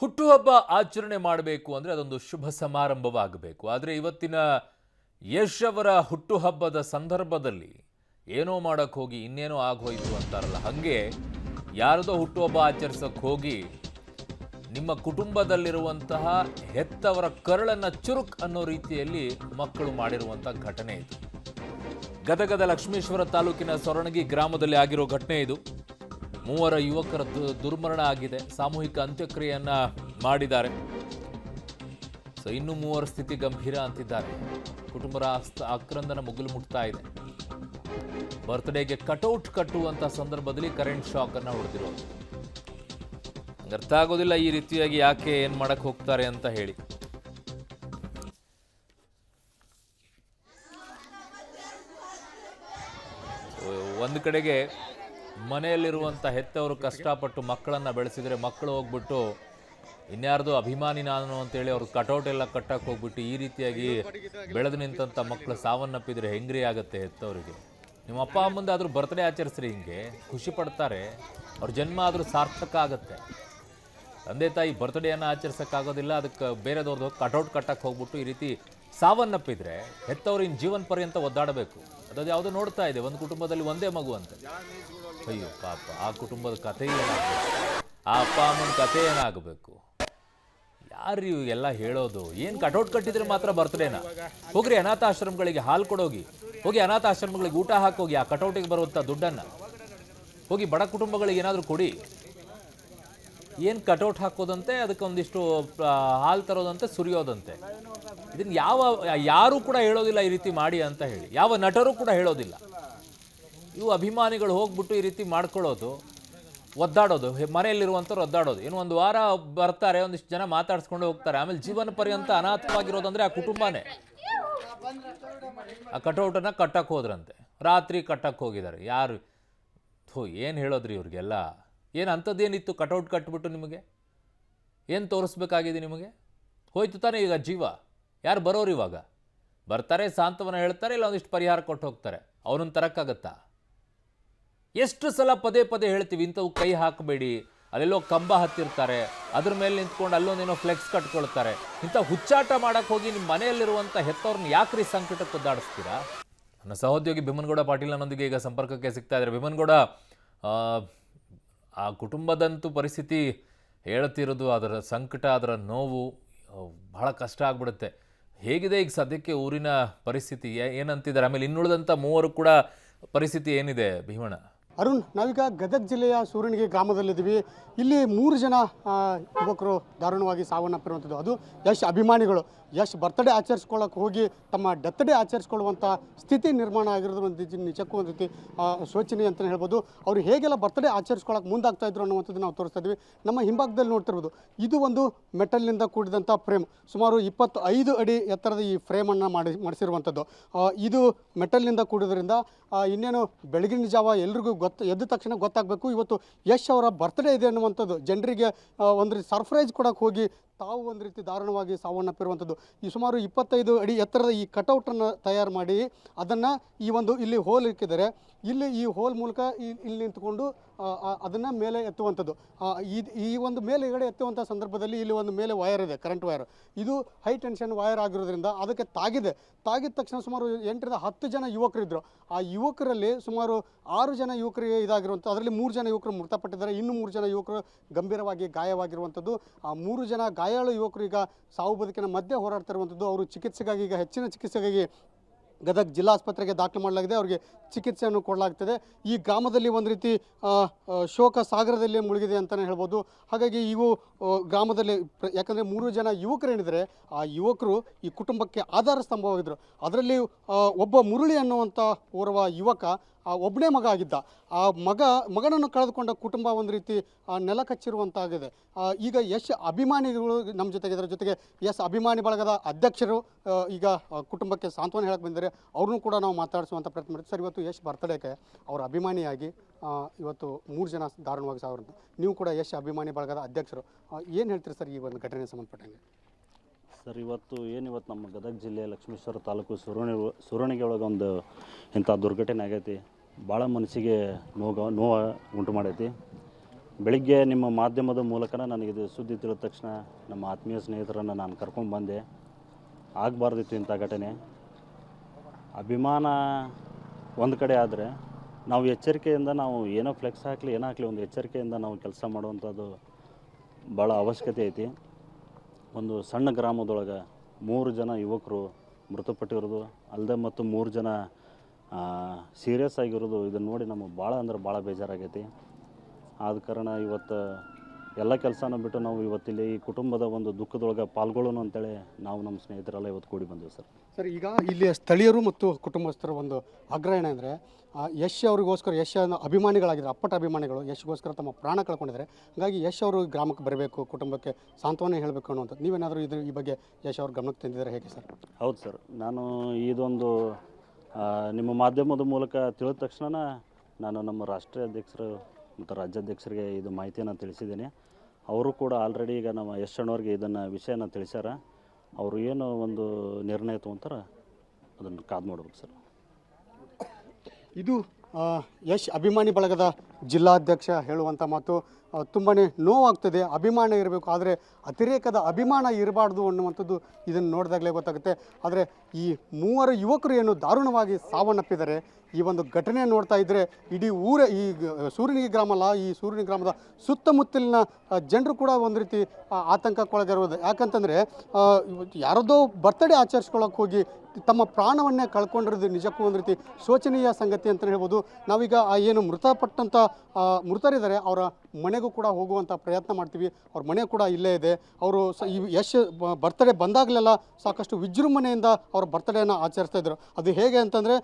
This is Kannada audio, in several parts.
ಹುಟ್ಟುಹಬ್ಬ ಆಚರಣೆ ಮಾಡಬೇಕು ಅಂದರೆ ಅದೊಂದು ಶುಭ ಸಮಾರಂಭವಾಗಬೇಕು. ಆದರೆ ಇವತ್ತಿನ ಯಶ್ ಅವರ ಹುಟ್ಟುಹಬ್ಬದ ಸಂದರ್ಭದಲ್ಲಿ ಏನೋ ಮಾಡೋಕ್ಕೆ ಹೋಗಿ ಇನ್ನೇನೋ ಆಗೋಯ್ತು ಅಂತಾರಲ್ಲ, ಹಾಗೆ ಯಾರದೋ ಹುಟ್ಟುಹಬ್ಬ ಆಚರಿಸೋಕ್ಕೆ ಹೋಗಿ ನಿಮ್ಮ ಕುಟುಂಬದಲ್ಲಿರುವಂತಹ ಹೆತ್ತವರ ಕರಳನ್ನು ಚುರುಕ್ ಅನ್ನೋ ರೀತಿಯಲ್ಲಿ ಮಕ್ಕಳು ಮಾಡಿರುವಂಥ ಘಟನೆ ಇದು. ಗದಗದ ಲಕ್ಷ್ಮೇಶ್ವರ ತಾಲೂಕಿನ ಸೊರಣಗಿ ಗ್ರಾಮದಲ್ಲಿ ಆಗಿರೋ ಘಟನೆ ಇದು. 3 ಯುವಕರ ದುರ್ಮರಣ ಆಗಿದೆ. ಸಾಮೂಹಿಕ ಅಂತ್ಯಕ್ರಿಯೆಯನ್ನ ಮಾಡಿದ್ದಾರೆ. ಇನ್ನು 3 ಸ್ಥಿತಿ ಗಂಭೀರ ಅಂತಿದ್ದಾರೆ. ಕುಟುಂಬದ ಆಕ್ರಂದನ ಮುಗಿಲು ಮುಟ್ತಾ ಇದೆ. ಬರ್ತ್ಡೇಗೆ ಕಟೌಟ್ ಕಟ್ಟುವಂತ ಸಂದರ್ಭದಲ್ಲಿ ಕರೆಂಟ್ ಶಾಕ್ ಅನ್ನ ಹೊಡೆದಿರೋದು. ಅರ್ಥ ಆಗೋದಿಲ್ಲ ಈ ರೀತಿಯಾಗಿ ಯಾಕೆ ಏನ್ ಮಾಡಕ್ ಹೋಗ್ತಾರೆ ಅಂತ ಹೇಳಿ. ಒಂದು ಕಡೆಗೆ ಮನೆಯಲ್ಲಿರುವಂಥ ಹೆತ್ತವರು ಕಷ್ಟಪಟ್ಟು ಮಕ್ಕಳನ್ನು ಬೆಳೆಸಿದರೆ ಮಕ್ಕಳು ಹೋಗ್ಬಿಟ್ಟು ಇನ್ಯಾರ್ದು ಅಭಿಮಾನಿ ನಾನು ಅಂತೇಳಿ ಅವ್ರು ಕಟೌಟ್ ಎಲ್ಲ ಕಟ್ಟಕ್ಕೆ ಹೋಗ್ಬಿಟ್ಟು ಈ ರೀತಿಯಾಗಿ ಬೆಳೆದು ನಿಂತಂಥ ಮಕ್ಕಳು ಸಾವನ್ನಪ್ಪಿದ್ರೆ ಹೆಂಗ್ರಿ ಆಗುತ್ತೆ ಹೆತ್ತವರಿಗೆ. ನಿಮ್ಮ ಅಪ್ಪ ಅಮ್ಮಂದಾದ್ರೂ ಬರ್ತ್ಡೇ ಆಚರಿಸ್ರಿ, ಹಿಂಗೆ ಖುಷಿ ಪಡ್ತಾರೆ, ಅವ್ರ ಜನ್ಮ ಆದರೂ ಸಾರ್ಥಕ ಆಗುತ್ತೆ. ತಂದೆ ತಾಯಿ ಬರ್ತ್ಡೇಯನ್ನು ಆಚರಿಸೋಕ್ಕಾಗೋದಿಲ್ಲ, ಅದಕ್ಕೆ ಬೇರೆದವ್ರದ್ದು ಕಟೌಟ್ ಕಟ್ಟಕ್ಕೆ ಹೋಗ್ಬಿಟ್ಟು ಈ ರೀತಿ ಸಾವನ್ನಪ್ಪಿದ್ರೆ ಹೆತ್ತವ್ರಿನ ಜೀವನ ಪರ್ಯಂತ ಒದ್ದಾಡಬೇಕು. ಅದು ಯಾವುದೋ ನೋಡ್ತಾ ಇದೆ, ಒಂದು ಕುಟುಂಬದಲ್ಲಿ ಒಂದೇ ಮಗು ಅಂತ. ಅಯ್ಯೋ ಪಾಪ, ಆ ಕುಟುಂಬದ ಕಥೆ ಏನಾಗಬೇಕು, ಆ ಅಪ್ಪ ಅಮ್ಮನ ಕಥೆ ಏನಾಗಬೇಕು, ಯಾರು ಎಲ್ಲ ಹೇಳೋದು? ಏನು ಕಟೌಟ್ ಕಟ್ಟಿದ್ರೆ ಮಾತ್ರ ಬರ್ತ್ಡೇನಾ? ಹೋಗ್ರಿ ಅನಾಥಾಶ್ರಮಗಳಿಗೆ ಹಾಲು ಕೊಡೋಗಿ, ಹೋಗಿ ಅನಾಥಾಶ್ರಮಗಳಿಗೆ ಊಟ ಹಾಕೋಗಿ, ಆ ಕಟೌಟಿಗೆ ಬರುವಂಥ ದುಡ್ಡನ್ನು ಹೋಗಿ ಬಡ ಕುಟುಂಬಗಳಿಗೆ ಏನಾದರೂ ಕೊಡಿ. ಏನು ಕಟೌಟ್ ಹಾಕೋದಂತೆ, ಅದಕ್ಕೆ ಒಂದಿಷ್ಟು ಹಾಲು ತರೋದಂತೆ, ಸುರಿಯೋದಂತೆ. ಇದನ್ನು ಯಾರೂ ಕೂಡ ಹೇಳೋದಿಲ್ಲ ಈ ರೀತಿ ಮಾಡಿ ಅಂತ ಹೇಳಿ. ಯಾವ ನಟರು ಕೂಡ ಹೇಳೋದಿಲ್ಲ. ಇವು ಅಭಿಮಾನಿಗಳು ಹೋಗ್ಬಿಟ್ಟು ಈ ರೀತಿ ಮಾಡ್ಕೊಳ್ಳೋದು, ಒದ್ದಾಡೋದು, ಮನೆಯಲ್ಲಿರುವಂಥವ್ರು ಒದ್ದಾಡೋದು. ಏನು ಒಂದು ವಾರ ಬರ್ತಾರೆ, ಒಂದಿಷ್ಟು ಜನ ಮಾತಾಡ್ಸ್ಕೊಂಡು ಹೋಗ್ತಾರೆ, ಆಮೇಲೆ ಜೀವನ ಪರ್ಯಂತ ಅನಾಥವಾಗಿರೋದಂದ್ರೆ ಆ ಕುಟುಂಬನೇ. ಆ ಕಟೌಟನ್ನು ಕಟ್ಟಕ್ಕೆ ಹೋದ್ರಂತೆ, ರಾತ್ರಿ ಕಟ್ಟಕ್ಕೆ ಹೋಗಿದ್ದಾರೆ. ಯಾರು ಏನು ಹೇಳೋದ್ರಿ ಇವ್ರಿಗೆಲ್ಲ? ಏನು ಅಂಥದ್ದೇನಿತ್ತು ಕಟೌಟ್ ಕಟ್ಬಿಟ್ಟು? ನಿಮಗೆ ಏನು ತೋರಿಸ್ಬೇಕಾಗಿದೆ? ನಿಮಗೆ ಹೋಯ್ತು ತಾನೇ ಈಗ ಜೀವ. ಯಾರು ಬರೋರು ಇವಾಗ? ಬರ್ತಾರೆ, ಸಾಂತ್ವನ ಹೇಳ್ತಾರೆ, ಇಲ್ಲ ಒಂದಿಷ್ಟು ಪರಿಹಾರ ಕೊಟ್ಟು ಹೋಗ್ತಾರೆ. ಅವನನ್ನು ತರಕ್ಕಾಗತ್ತಾ? ಎಷ್ಟು ಸಲ ಪದೇ ಪದೇ ಹೇಳ್ತೀವಿ ಇಂಥವು ಕೈ ಹಾಕಬೇಡಿ, ಅಲ್ಲೆಲ್ಲೋ ಕಂಬ ಹತ್ತಿರ್ತಾರೆ, ಅದ್ರ ಮೇಲೆ ನಿಂತ್ಕೊಂಡು ಅಲ್ಲೊಂದೇನೋ ಫ್ಲೆಕ್ಸ್ ಕಟ್ಕೊಳ್ತಾರೆ. ಇಂಥ ಹುಚ್ಚಾಟ ಮಾಡೋಕ್ಕೆ ಹೋಗಿ ನಿಮ್ಮ ಮನೆಯಲ್ಲಿರುವಂಥ ಹೆತ್ತವ್ರನ್ನ ಯಾಕ್ರಿ ಸಂಕಟಕ್ಕೆ ಒದ್ದಾಡಿಸ್ತೀರಾ? ನನ್ನ ಸಹೋದ್ಯೋಗಿ ಭೀಮನಗೌಡ ಪಾಟೀಲ್ ನನ್ನೊಂದಿಗೆ ಈಗ ಸಂಪರ್ಕಕ್ಕೆ ಸಿಗ್ತಾ ಇದ್ದಾರೆ. ಭೀಮನಗೌಡ, ಆ ಕುಟುಂಬದಂತೂ ಪರಿಸ್ಥಿತಿ ಹೇಳ್ತಿರೋದು, ಅದರ ಸಂಕಟ, ಅದರ ನೋವು ಬಹಳ ಕಷ್ಟ ಆಗ್ಬಿಡುತ್ತೆ. ಹೇಗಿದೆ ಈಗ ಸದ್ಯಕ್ಕೆ ಊರಿನ ಪರಿಸ್ಥಿತಿ? ಏನಂತಿದ್ದಾರೆ? ಆಮೇಲೆ ಇನ್ನುಳಿದಂಥ 3 ಕೂಡ ಪರಿಸ್ಥಿತಿ ಏನಿದೆ ಭೀಮಣ್ಣ? ಅರುಣ್, ನಾವೀಗ ಗದಗ ಜಿಲ್ಲೆಯ ಸೂರಣಗಿ ಗ್ರಾಮದಲ್ಲಿದ್ದೀವಿ. ಇಲ್ಲಿ 3 ಜನ ಯುವಕರು ದಾರುಣವಾಗಿ ಸಾವನ್ನಪ್ಪಿರುವಂಥದ್ದು. ಅದು ಯಶ್ ಅಭಿಮಾನಿಗಳು. ಯಶ್ ಬರ್ತ್ಡೇ ಆಚರಿಸ್ಕೊಳ್ಳೋಕೆ ಹೋಗಿ ತಮ್ಮ ಡೆತ್ ಡೇ ಆಚರಿಸ್ಕೊಳ್ಳುವಂಥ ಸ್ಥಿತಿ ನಿರ್ಮಾಣ ಆಗಿರೋದು ಒಂದು ನಿಜಕ್ಕೂ ಒಂದು ರೀತಿ ಶೋಚನೀಯ ಅಂತಲೇ ಹೇಳ್ಬೋದು. ಅವರು ಹೇಗೆಲ್ಲ ಬರ್ತ್ಡೇ ಆಚರಿಸ್ಕೊಳ್ಳೋಕೆ ಮುಂದಾಗ್ತಾ ಇದ್ರು ಅನ್ನುವಂಥದ್ದು ನಾವು ತೋರಿಸ್ತಾ ಇದ್ವಿ. ನಮ್ಮ ಹಿಂಭಾಗದಲ್ಲಿ ನೋಡ್ತಿರ್ಬೋದು, ಇದು ಒಂದು ಮೆಟಲ್ನಿಂದ ಕೂಡಿದಂಥ ಫ್ರೇಮ್. ಸುಮಾರು 25 ಅಡಿ ಎತ್ತರದ ಈ ಫ್ರೇಮನ್ನು ಮಾಡಿಸಿರುವಂಥದ್ದು. ಇದು ಮೆಟಲ್ನಿಂದ ಕೂಡಿದ್ರಿಂದ ಇನ್ನೇನು ಬೆಳಗಿನ ಜಾವ ಎಲ್ರಿಗೂ ಎದ್ದ ತಕ್ಷಣ ಗೊತ್ತಾಗಬೇಕು ಇವತ್ತು ಯಶ್ ಅವರ ಬರ್ತ್ಡೇ ಇದೆ ಅನ್ನುವಂಥದ್ದು. ಜನರಿಗೆ ಒಂದು ರೀತಿ ಸರ್ಪ್ರೈಸ್ ಕೊಡೋಕೆ ಹೋಗಿ ತಾವು ಒಂದು ರೀತಿ ದಾರುಣವಾಗಿ ಸಾವನ್ನಪ್ಪಿರುವಂಥದ್ದು. ಈ ಸುಮಾರು 25 ಅಡಿ ಎತ್ತರದ ಈ ಕಟೌಟನ್ನು ತಯಾರು ಮಾಡಿ ಅದನ್ನು ಇಲ್ಲಿ ಹೋಲ್ ಇಕ್ಕಿದ್ದಾರೆ. ಇಲ್ಲಿ ಈ ಹೋಲ್ ಮೂಲಕ ಇಲ್ಲಿ ನಿಂತ್ಕೊಂಡು ಅದನ್ನು ಮೇಲೆ ಎತ್ತುವಂಥದ್ದು. ಈ ಒಂದು ಮೇಲೆಗಡೆ ಎತ್ತುವಂಥ ಸಂದರ್ಭದಲ್ಲಿ ಇಲ್ಲಿ ಒಂದು ಮೇಲೆ ವೈರ್ ಇದೆ, ಕರೆಂಟ್ ವೈರ್. ಇದು ಹೈ ಟೆನ್ಷನ್ ವೈರ್ ಆಗಿರೋದ್ರಿಂದ ಅದಕ್ಕೆ ತಾಗಿದ ತಕ್ಷಣ ಸುಮಾರು 8 ರಿಂದ 10 ಜನ ಯುವಕರಿದ್ದರು. ಆ ಯುವಕರಲ್ಲಿ ಸುಮಾರು 6 ಜನ ಯುವಕರಿಗೆ ಇದಾಗಿರುವಂಥ, ಅದರಲ್ಲಿ 3 ಜನ ಯುವಕರು ಮೃತಪಟ್ಟಿದ್ದಾರೆ. ಇನ್ನು 3 ಜನ ಯುವಕರು ಗಂಭೀರವಾಗಿ ಗಾಯವಾಗಿರುವಂಥದ್ದು. ಆ 3 ಜನ ಗಾಯಾಳು ಯುವಕರು ಈಗ ಸಾವು ಬದುಕಿನ ಮಧ್ಯೆ ಹೋರಾಡ್ತಿರುವಂಥದ್ದು. ಅವರು ಚಿಕಿತ್ಸೆಗಾಗಿ, ಈಗ ಹೆಚ್ಚಿನ ಚಿಕಿತ್ಸೆಗಾಗಿ ಗದಗ ಜಿಲ್ಲಾಸ್ಪತ್ರೆಗೆ ದಾಖಲು ಮಾಡಲಾಗಿದೆ. ಅವರಿಗೆ ಚಿಕಿತ್ಸೆಯನ್ನು ಕೊಡಲಾಗ್ತದೆ. ಈ ಗ್ರಾಮದಲ್ಲಿ ಒಂದು ರೀತಿ ಶೋಕ ಸಾಗರದಲ್ಲಿ ಮುಳುಗಿದೆ ಅಂತಲೇ ಹೇಳ್ಬೋದು. ಹಾಗಾಗಿ ಇವು ಗ್ರಾಮದಲ್ಲಿ, ಯಾಕಂದರೆ 3 ಜನ ಯುವಕರೇನಿದ್ದಾರೆ, ಆ ಯುವಕರು ಈ ಕುಟುಂಬಕ್ಕೆ ಆಧಾರ ಸ್ತಂಭವಾಗಿದ್ದರು. ಅದರಲ್ಲಿ ಒಬ್ಬ ಮುರಳಿ ಅನ್ನುವಂಥ ಓರ್ವ ಯುವಕ ಒಬ್ಬನೇ ಮಗ ಆಗಿದ್ದ. ಆ ಮಗನನ್ನು ಕಳೆದುಕೊಂಡ ಕುಟುಂಬ ಒಂದು ರೀತಿ ನೆಲ ಕಚ್ಚಿರುವಂತಾಗಿದೆ. ಈಗ ಯಶ್ ಅಭಿಮಾನಿಗಳು ನಮ್ಮ ಜೊತೆಗೆ ಜೊತೆಗೆ ಯಶ್ ಅಭಿಮಾನಿ ಬಳಗದ ಅಧ್ಯಕ್ಷರು ಈಗ ಕುಟುಂಬಕ್ಕೆ ಸಾಂತ್ವನ ಹೇಳಕ್ಕೆ ಬಂದಿದ್ದಾರೆ. ಅವ್ರನ್ನೂ ಕೂಡ ನಾವು ಮಾತಾಡಿಸುವಂಥ ಪ್ರಯತ್ನ ಮಾಡ್ತೀವಿ. ಸರ್, ಇವತ್ತು ಯಶ್ ಬರ್ತ್ಡೇಗೆ ಅವರ ಅಭಿಮಾನಿಯಾಗಿ ಇವತ್ತು 3 ಜನ ದಾರುಣವಾಗಿ ಸಾವಿರಂತ. ನೀವು ಕೂಡ ಯಶ್ ಅಭಿಮಾನಿ ಬಳಗದ ಅಧ್ಯಕ್ಷರು, ಏನು ಹೇಳ್ತೀರಿ ಸರ್ ಈ ಒಂದು ಘಟನೆಗೆ ಸಂಬಂಧಪಟ್ಟಂಗೆ? ಸರ್, ಇವತ್ತು ನಮ್ಮ ಗದಗ ಜಿಲ್ಲೆ ಲಕ್ಷ್ಮೇಶ್ವರ ತಾಲೂಕು ಸೂರಣಗಿ ಒಳಗೆ ಒಂದು ಇಂಥ ದುರ್ಘಟನೆ ಆಗೈತಿ. ಭಾಳ ಮನಸ್ಸಿಗೆ ನೋವು ಉಂಟು ಮಾಡೈತಿ. ಬೆಳಿಗ್ಗೆ ನಿಮ್ಮ ಮಾಧ್ಯಮದ ಮೂಲಕನ ನನಗಿದು ಸುದ್ದಿ ತಿಳಿದ ತಕ್ಷಣ ನಮ್ಮ ಆತ್ಮೀಯ ಸ್ನೇಹಿತರನ್ನು ನಾನು ಕರ್ಕೊಂಡು ಬಂದೆ. ಆಗಬಾರ್ದಿತ್ತು ಇಂಥ ಘಟನೆ. ಅಭಿಮಾನ ಒಂದು ಕಡೆ ಆದರೆ ನಾವು ಎಚ್ಚರಿಕೆಯಿಂದ ನಾವು ಏನೋ ಫ್ಲೆಕ್ಸ್ ಹಾಕಲಿ ಏನೋ ಹಾಕಲಿ ಒಂದು ಎಚ್ಚರಿಕೆಯಿಂದ ನಾವು ಕೆಲಸ ಮಾಡುವಂಥದ್ದು ಭಾಳ ಅವಶ್ಯಕತೆ ಐತಿ. ಒಂದು ಸಣ್ಣ ಗ್ರಾಮದೊಳಗೆ 3 ಜನ ಯುವಕರು ಮೃತಪಟ್ಟಿರೋದು ಅಲ್ಲದೆ ಮತ್ತು 3 ಜನ ಸೀರಿಯಸ್ ಆಗಿರೋದು ಇದನ್ನು ನೋಡಿ ನಮಗೆ ಭಾಳ ಅಂದ್ರೆ ಭಾಳ ಬೇಜಾರಾಗೈತಿ. ಆದ ಕಾರಣ ಇವತ್ತು ಎಲ್ಲ ಕೆಲಸನ ಬಿಟ್ಟು ನಾವು ಇವತ್ತಿಲ್ಲಿ ಈ ಕುಟುಂಬದ ಒಂದು ದುಃಖದೊಳಗೆ ಪಾಲ್ಗೊಳ್ಳೋಣ ಅಂತೇಳಿ ನಾವು ನಮ್ಮ ಸ್ನೇಹಿತರೆಲ್ಲ ಇವತ್ತು ಕೂಡಿ ಬಂದೆವು ಸರ್. ಸರ್, ಈಗ ಇಲ್ಲಿ ಸ್ಥಳೀಯರು ಮತ್ತು ಕುಟುಂಬಸ್ಥರ ಒಂದು ಆಗ್ರಹ ಏನಂದರೆ ಯಶ್ ಅವರಿಗೋಸ್ಕರ, ಯಶ್ ಅಭಿಮಾನಿಗಳಾಗಿದ್ದಾರೆ, ಅಪ್ಪಟ ಅಭಿಮಾನಿಗಳು ಯಶ್ಗೋಸ್ಕರ ತಮ್ಮ ಪ್ರಾಣ ಕಳ್ಕೊಂಡಿದ್ದಾರೆ. ಹಾಗಾಗಿ ಯಶ್ ಅವರು ಗ್ರಾಮಕ್ಕೆ ಬರಬೇಕು, ಕುಟುಂಬಕ್ಕೆ ಸಾಂತ್ವನ ಹೇಳಬೇಕು ಅನ್ನುವಂಥದ್ದು ನೀವೇನಾದರೂ ಈ ಬಗ್ಗೆ ಯಶ್ ಅವ್ರ ಗಮನಕ್ಕೆ ತಂದಿದ್ದಾರೆ ಹೇಗೆ ಸರ್? ಹೌದು ಸರ್, ನಾನು ಇದೊಂದು ನಿಮ್ಮ ಮಾಧ್ಯಮದ ಮೂಲಕ ತಿಳಿದ ತಕ್ಷಣ ನಾನು ನಮ್ಮ ರಾಷ್ಟ್ರೀಯ ಅಧ್ಯಕ್ಷರು ಮತ್ತು ರಾಜ್ಯಾಧ್ಯಕ್ಷರಿಗೆ ಇದು ಮಾಹಿತಿಯನ್ನು ತಿಳಿಸಿದ್ದೀನಿ. ಅವರು ಕೂಡ ಆಲ್ರೆಡಿ ಈಗ ನಮ್ಮ ಯಶ್ ಅಣ್ಣವ್ರಿಗೆ ಇದನ್ನು ವಿಷಯನ ತಿಳಿಸ್ಯಾರ. ಅವರು ಏನು ಒಂದು ನಿರ್ಣಯ ತೊಗೊಂತಾರೆ ಅದನ್ನು ಕಾದು ನೋಡ್ಬೇಕು ಸರ್. ಇದು ಯಶ್ ಅಭಿಮಾನಿ ಬಳಗದ ಜಿಲ್ಲಾಧ್ಯಕ್ಷ ಹೇಳುವಂಥ ಮಾತು. ತುಂಬಾ ನೋವಾಗ್ತದೆ. ಅಭಿಮಾನ ಇರಬೇಕು, ಆದರೆ ಅತಿರೇಕದ ಅಭಿಮಾನ ಇರಬಾರ್ದು ಅನ್ನುವಂಥದ್ದು ಇದನ್ನು ನೋಡಿದಾಗಲೇ ಗೊತ್ತಾಗುತ್ತೆ. ಆದರೆ ಈ 3 ಯುವಕರು ಏನು ದಾರುಣವಾಗಿ ಸಾವನ್ನಪ್ಪಿದ್ದಾರೆ, ಈ ಒಂದು ಘಟನೆ ನೋಡ್ತಾ ಇದ್ದರೆ ಇಡೀ ಈ ಸೂರ್ಯನಿಗೆ ಗ್ರಾಮ ಅಲ್ಲ, ಈ ಸೂರ್ಯನಿ ಗ್ರಾಮದ ಸುತ್ತಮುತ್ತಲಿನ ಜನರು ಕೂಡ ಒಂದು ರೀತಿ ಆತಂಕಕ್ಕೊಳಗಿರುವುದು. ಯಾಕಂತಂದರೆ ಯಾರದೋ ಬರ್ತ್ಡೇ ಆಚರಿಸ್ಕೊಳ್ಳೋಕೆ ಹೋಗಿ ತಮ್ಮ ಪ್ರಾಣವನ್ನೇ ಕಳ್ಕೊಂಡಿರೋದು ನಿಜಕ್ಕೂ ಒಂದು ರೀತಿ ಶೋಚನೀಯ ಸಂಗತಿ ಅಂತಲೇ ಹೇಳ್ಬೋದು. ನಾವೀಗ ಏನು ಮೃತಪಟ್ಟಂಥ ಮೃತರಿದ್ದಾರೆ ಅವರ ಮನೆಗೂ ಕೂಡ ಹೋಗುವಂಥ ಪ್ರಯತ್ನ ಮಾಡ್ತೀವಿ. ಅವ್ರ ಮನೆ ಕೂಡ ಇಲ್ಲೇ ಇದೆ. ಅವರು ಈ ಯಶ್ ಬರ್ತ್ಡೇ ಬಂದಾಗಲೆಲ್ಲ ಸಾಕಷ್ಟು ವಿಜೃಂಭಣೆಯಿಂದ ಅವರ ಬರ್ತ್ಡೇನ ಆಚರಿಸ್ತಾ ಇದ್ರು. ಅದು ಹೇಗೆ ಅಂತಂದರೆ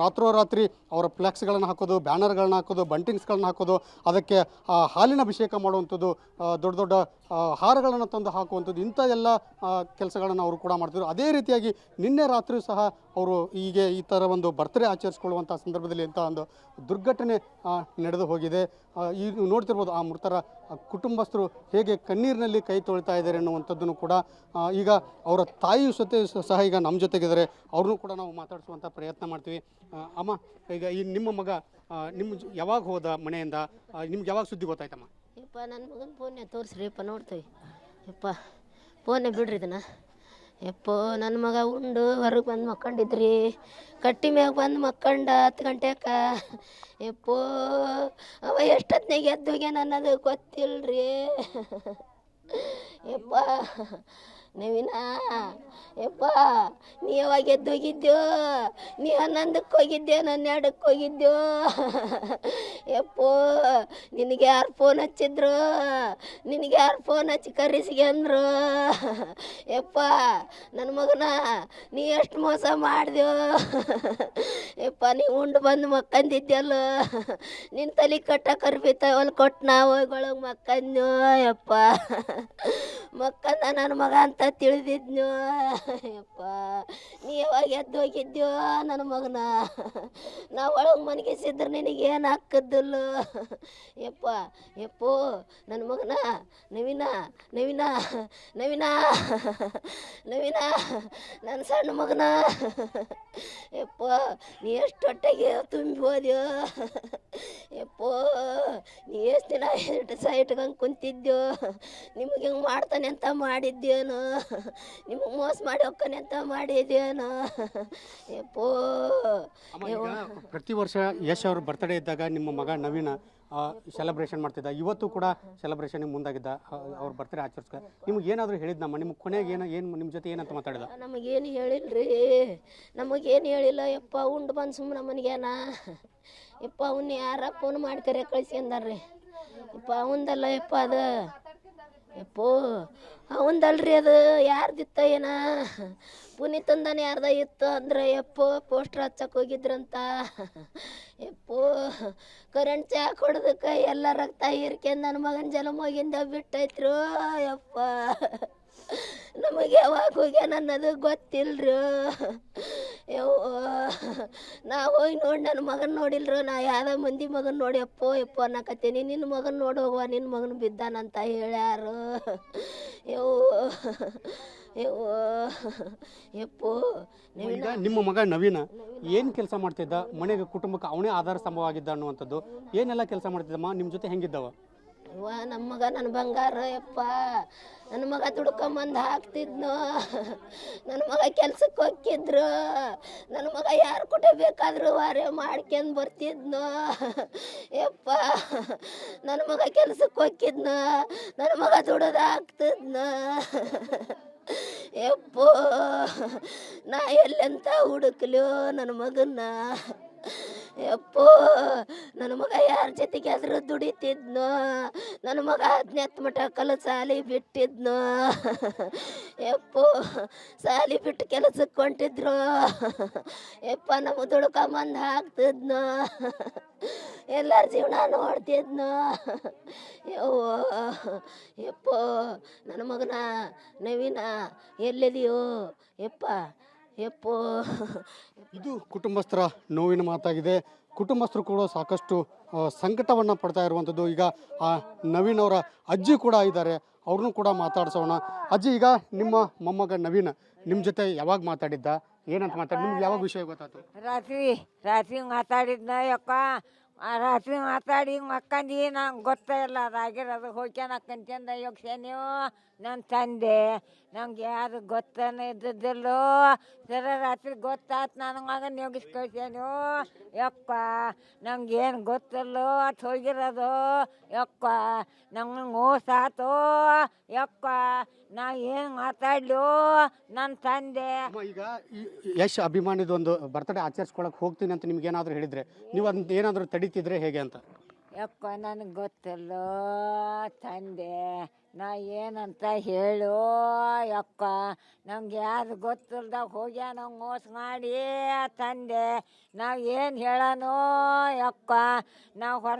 ರಾತ್ರೋರಾತ್ರಿ ಅವರ ಫ್ಲೆಕ್ಸ್ಗಳನ್ನು ಹಾಕೋದು, ಬ್ಯಾನರ್ಗಳನ್ನ ಹಾಕೋದು, ಬಂಟಿಂಗ್ಸ್ಗಳನ್ನ ಹಾಕೋದು, ಅದಕ್ಕೆ ಹಾಲಿನ ಅಭಿಷೇಕ ಮಾಡುವಂಥದ್ದು, ದೊಡ್ಡ ದೊಡ್ಡ ಹಾರಗಳನ್ನು ತಂದು ಹಾಕುವಂಥದ್ದು, ಇಂಥ ಎಲ್ಲ ಕೆಲಸಗಳನ್ನು ಅವರು ಕೂಡ ಮಾಡ್ತಿದ್ರು. ಅದೇ ರೀತಿಯಾಗಿ ನಿನ್ನೆ ರಾತ್ರಿ ಸಹ ಅವರು ಹೀಗೆ ಈ ಥರ ಒಂದು ಬರ್ತ್ಡೇ ಆಚರಿಸ್ಕೊಳ್ಳುವಂಥ ಸಂದರ್ಭದಲ್ಲಿ ಇಂಥ ಒಂದು ದುರ್ಘಟನೆ ನಡೆದು ಹೋಗಿದೆ. ಈಗ ನೋಡ್ತಿರ್ಬೋದು ಆ ಮೃತರ ಕುಟುಂಬಸ್ಥರು ಹೇಗೆ ಕಣ್ಣೀರಿನಲ್ಲಿ ಕೈ ತೊಳ್ತಾ ಇದ್ದಾರೆ ಅನ್ನುವಂಥದ್ದನ್ನು ಕೂಡ. ಈಗ ಅವರ ತಾಯಿಯು ಸಹ ಈಗ ನಮ್ಮ ಜೊತೆಗಿದ್ದಾರೆ. ಅವ್ರನ್ನೂ ಕೂಡ ನಾವು ಮಾತಾಡಿಸುವಂಥ ಪ್ರಯತ್ನ ಮಾಡ್ತೀವಿ. ಅಮ್ಮ, ಈಗ ಈ ನಿಮ್ಮ ಮಗ ಯಾವಾಗ ಹೋದ ಮನೆಯಿಂದ? ನಿಮ್ಗೆ ಯಾವಾಗ ಸುದ್ದಿ ಗೊತ್ತಾಯ್ತಮ್ಮ? ಯಪ್ಪ, ನನ್ನ ಮಗನ ಫೋನ್ನೇ ತೋರಿಸ್ರಿಪ್ಪ, ನೋಡ್ತೀವಿ. ಯಪ್ಪ, ಫೋನೇ ಬಿಡ್ರಿ ಇದನ್ನ. ಯಪ್ಪೋ, ನನ್ನ ಮಗ ಉಂಡು ಹೊರಗೆ ಬಂದು ಮಕ್ಕೊಂಡಿದ್ರಿ, ಕಟ್ಟಿ ಮ್ಯಾಗ ಬಂದು ಮಕ್ಕೊಂಡ 10 ಗಂಟೆಕ. ಯಪ್ಪೋ, ಅವ ಎಷ್ಟೊತ್ತಿನಾಗ ಎದ್ದೋಗ್ಯಾನ ಅನ್ನೋದು ಗೊತ್ತಿಲ್ರಿ. ಯಪ್ಪ ನವೀನಾ, ಯಪ್ಪ ನೀ ಯಾವಾಗ ಎದ್ದೋಗಿದ್ಯೋ? ನೀ 11ಕ್ಕೆ ಹೋಗಿದ್ದೆ, ನಾನು 2ಕ್ಕೆ ಹೋಗಿದ್ಯೋ? ಯಪ್ಪೋ, ನಿನಗೆ ಯಾರು ಫೋನ್ ಹಚ್ಚಿದ್ರು? ನಿನಗೆ ಯಾರು ಫೋನ್ ಹಚ್ಚಿ ಕರೆಸ್ಕೊಂಡ್ರು? ಯಪ್ಪ ನನ್ನ ಮಗನ, ನೀ ಎಷ್ಟು ಮೋಸ ಮಾಡಿದ್ಯೋ? ಯಪ್ಪ, ನೀ ಉಂಡು ಬಂದು ಮಕ್ಕಂದಿದ್ಯಲ್ಲ, ನಿನ್ನ ತಲೆ ಕಟ್ಟ ಕರ್ಬಿತಾವಲ್ಲಿ ಕೊಟ್ಟು ನಾವು ಹೋಗೊಳಗೆ ಮಕ್ಕಂದ್ನೋ. ಯಪ್ಪ ಮಕ್ಕಂದ ನನ್ನ ಮಗ ಅಂತ ತಿಳಿದಿದ್ನೋ. ಯಪ್ಪ, ನೀ ಯಾವಾಗ ಎದ್ದು ಹೋಗಿದ್ಯೋ ನನ್ನ ಮಗನ? ನಾವು ಒಳಗೆ ಮನಗಿಸಿದ್ರೆ ನಿನಗೇನು ಹಾಕದ್ದಿಲ್ಲ. ಯಪ್ಪ, ಯಪ್ಪೋ ನನ್ನ ಮಗನ, ನವೀನ ನವೀನ ನವೀನ ನವೀನ ನನ್ನ ಸಣ್ಣ ಮಗನ. ಯಪ್ಪ, ನೀ ಎಷ್ಟು ಹೊಟ್ಟೆಗೆ ತುಂಬಿ ಹೋದ್ಯೋ? ಯಪ್ಪೋ, ನೀ ಎಷ್ಟು ದಿನ ಇಟ್ಕೊಂಡು ಕುಂತಿದ್ಯೋ? ನಿಮಗೆ ಹಿಂಗೆ ಮಾಡ್ತಾನೆ ಅಂತ ಮಾಡಿದ್ದೇನೋ? ನಿಮಗೆ ಮೋಸ ಮಾಡಿ ಹೋಗ್ತಾನೆ ಅಂತ ಮಾಡಿದ್ದೇನೋ? ಯಪ್ಪೋ, ಪ್ರತಿ ವರ್ಷ ಯಶ್ ಅವ್ರ ಬರ್ತ್ಡೇ ಇದ್ದಾಗ ನಿಮ್ಮ ಮಗ ನವೀನ ಸೆಲೆಬ್ರೇಷನ್ ಮಾಡ್ತಿದ್ದ. ಇವತ್ತು ಕೂಡ ಸೆಲೆಬ್ರೇಷನ್ಗೆ ಮುಂದಾಗಿದ್ದ, ಅವ್ರ ಬರ್ತ್ಡೇ ಆಚರಿಸ್ಕ. ನಿಮ್ಗೆ ಏನಾದರೂ ಹೇಳಿದ್ನಮ್ಮ? ನಿಮ್ಮ ಕೊನೆಗೆ ಏನು ನಿಮ್ಮ ಜೊತೆ ಏನಂತ ಮಾತಾಡಿದ? ನಮಗೇನು ಹೇಳಿಲ್ರಿ, ನಮಗೇನು ಹೇಳಿಲ್ಲ. ಯಪ್ಪ, ಉಂಡು ಬಂದು ಸುಮ್ಮನೆ ಮನೆಗೇನ. ಯಪ್ಪ, ಅವನ್ನ ಯಾರ ಫೋನ್ ಮಾಡ್ತಾರೆ ಕಳಿಸ್ಕೊಂಡಾರ್ರಿ. ಯಪ್ಪ, ಅವಂದಲ್ಲ ಯಪ್ಪ ಅದು. ಯಪ್ಪೋ, ಅವಂದಲ್ರಿ ಅದು. ಯಾರ್ದಿತ್ತ ಏನ? ಪುನೀತಂದನ ಯಾರ್ದ ಇತ್ತು ಅಂದ್ರೆ ಯಪ್ಪೋ ಪೋಸ್ಟರ್ ಹಚ್ಚಕ್ಕೆ ಹೋಗಿದ್ರಂತ. ಯಪ್ಪೋ, ಕರೆಂಟ್ ಚಾಕ್ ಹೊಡೆದಕ್ಕೆ ಎಲ್ಲ ರಕ್ತ ಹೀರ್ಕೊಂಡು ನನ್ನ ಮಗನ ಜನ್ಮ ಹೋಗಿಂದ ಬಿಟ್ಟೈತ್ರು. ಯಪ್ಪ, ನಮಗೆ ಯಾವಾಗ ಹೋಗ್ಯಾನ ಅನ್ನೋದು ಗೊತ್ತಿಲ್ರು. ಯವ್ವ, ನಾ ಹೋಗಿ ನೋಡಿ ನನ್ನ ಮಗನ ನೋಡಿಲ್ರು. ನಾ ಯಾವ್ದೋ ಮಂದಿ ಮಗನ ನೋಡಿ ಯಪ್ಪೋ ಯಪ್ಪೋ ಅನ್ನಕತ್ತೀನಿ. ನಿನ್ನ ಮಗನ ನೋಡಿ ಹೋಗುವ, ನಿನ್ನ ಮಗನ ಬಿದ್ದಾನಂತ ಹೇಳ್ಯಾರು. ಯಪ್ಪೋ, ಈಗ ನಿಮ್ಮ ಮಗ ನವೀನ ಏನು ಕೆಲಸ ಮಾಡ್ತಿದ್ದ? ಮನೆಗೆ ಕುಟುಂಬಕ್ಕೆ ಅವನೇ ಆಧಾರ ಸ್ತಂಭವಾಗಿದ್ದ ಅನ್ನುವಂಥದ್ದು. ಏನೆಲ್ಲ ಕೆಲಸ ಮಾಡ್ತಿದ್ದಮ್ಮ? ನಿಮ್ಮ ಜೊತೆ ಹೆಂಗಿದ್ದವ? ಇವ ನಮ್ಮ ಮಗ ನನ್ನ ಬಂಗಾರ ಯಪ್ಪ. ನನ್ನ ಮಗ ದುಡ್ಕೊಂಬಂದು ಹಾಕ್ತಿದ್ನು, ನನ್ನ ಮಗ ಕೆಲ್ಸಕ್ಕೆ ಹೋಗಿದ್ರು, ನನ್ನ ಮಗ ಯಾರು ಕೊಟ್ಟೆ ಬೇಕಾದರೂ ವಾರೆ ಮಾಡ್ಕೊಂಡು ಬರ್ತಿದ್ನು ಯಪ್ಪ. ನನ್ನ ಮಗ ಕೆಲ್ಸಕ್ಕೆ ಹೋಗಿದ್ನು, ನನ್ನ ಮಗ ದುಡ್ದು ಹಾಕ್ತಿದ್ನು ಯಪ್ಪೋ. ನಾ ಎಲ್ಲೆಂತ ಹುಡುಕ್ಲೋ ನನ್ನ ಮಗನ್ನ ಯಪ್ಪೋ. ನನ್ನ ಮಗ ಯಾರ ಜೊತೆಗೆ ಆದರೂ ದುಡಿತಿದ್ನು, ನನ್ನ ಮಗ 10ನೇ ಮಠ ಸಾಲಿ ಬಿಟ್ಟಿದ್ನು ಯಪ್ಪೋ. ಸಾಲಿ ಬಿಟ್ಟು ಕೆಲಸಕ್ಕೆ ಹೊಂಟಿದ್ರು ಯಪ್ಪ. ನಮ್ಮ ದುಡ್ಕೊಂಬಂದು ಹಾಕ್ತಿದ್ನು, ಎಲ್ಲರ ಜೀವನ ನೋಡ್ತಿದ್ನು ಯವ್ವ ಯಪ್ಪೋ. ನನ್ನ ಮಗನ ನವೀನ ಎಲ್ಲಿದೆಯೋ ಯಪ್ಪ ಯಪ್ಪೋ. ಇದು ಕುಟುಂಬಸ್ಥರ ನೋವಿನ ಮಾತಾಗಿದೆ. ಕುಟುಂಬಸ್ಥರು ಕೂಡ ಸಾಕಷ್ಟು ಸಂಕಟವನ್ನು ಪಡ್ತಾ ಇರುವಂಥದ್ದು. ಈಗ ಆ ನವೀನ್ ಅವರ ಅಜ್ಜಿ ಕೂಡ ಇದ್ದಾರೆ, ಅವ್ರನ್ನೂ ಕೂಡ ಮಾತಾಡ್ಸೋಣ. ಅಜ್ಜಿ, ಈಗ ನಿಮ್ಮ ಮೊಮ್ಮಗ ನವೀನ್ ನಿಮ್ಮ ಜೊತೆ ಯಾವಾಗ ಮಾತಾಡಿದ್ದ, ಏನಂತ ಮಾತಾಡಿ, ನಿಮ್ಗೆ ಯಾವಾಗ ವಿಷಯ ಗೊತ್ತಾಯ್ತು? ರಾತ್ರಿ ಮಾತಾಡಿದ್ನ ಯಕ್ಕ. ರಾತ್ರಿ ಮಾತಾಡಿ ಮಕ್ಕಂದು ನಂಗೆ ಗೊತ್ತೇ ಇಲ್ಲ ಅದಾಗಿರೋದು. ಹೋಗ್ಯಾನಕ್ಕಂತಂದ ಯೋಗ್ಯ ನೀವು ನನ್ನ ತಂದೆ ನಂಗೆ ಯಾರು ಗೊತ್ತನೇ ಇದ್ದದಿಲ್ಲೋ. ಸರ ರಾತ್ರಿ ಗೊತ್ತಾಯ್ತು ನನ್ನ ಮಗನ ಯೋಗಿಸ್ ಕಳ್ಸ್ಯಾನು ಯಕ್ಕ. ನಂಗೆ ಏನು ಗೊತ್ತಿಲ್ಲೋ ಅದು ಹೋಗಿರೋದು ಯಕ್ಕ. ನಂಗೆ ಮೋಸ ಆತೋ ಯಕ್ಕ. ನಾ ಏನು ಮಾತಾಡ್ಲು ನನ್ನ ತಂದೆ. ಈಗ ಯಶ್ ಅಭಿಮಾನಿದು ಒಂದು ಬರ್ತ್ಡೇ ಆಚರಿಸ್ಕೊಳಕ್ಕೆ ಹೋಗ್ತೀನಿ ಅಂತ ನಿಮ್ಗೆ ಏನಾದರೂ ಹೇಳಿದರೆ ನೀವು ಅದನ್ನ ಏನಾದರೂ ತಡೀತಿದ್ರೆ ಹೇಗೆ ಅಂತ? ಯಕ್ಕ ನನಗೆ ಗೊತ್ತಿಲ್ಲೋ ತಂದೆ, ನಾ ಏನಂತ ಹೇಳು ಯಕ್ಕ. ನಂಗೆ ಯಾರು ಗೊತ್ತಿಲ್ದಾಗ ಹೋಗ್ಯ ನಂಗೆ ಮೋಸ ಮಾಡಿ ತಂದೆ. ನಾವು ಏನು ಹೇಳೋನು ಯಕ್ಕ. ನಾವು ಹೊರ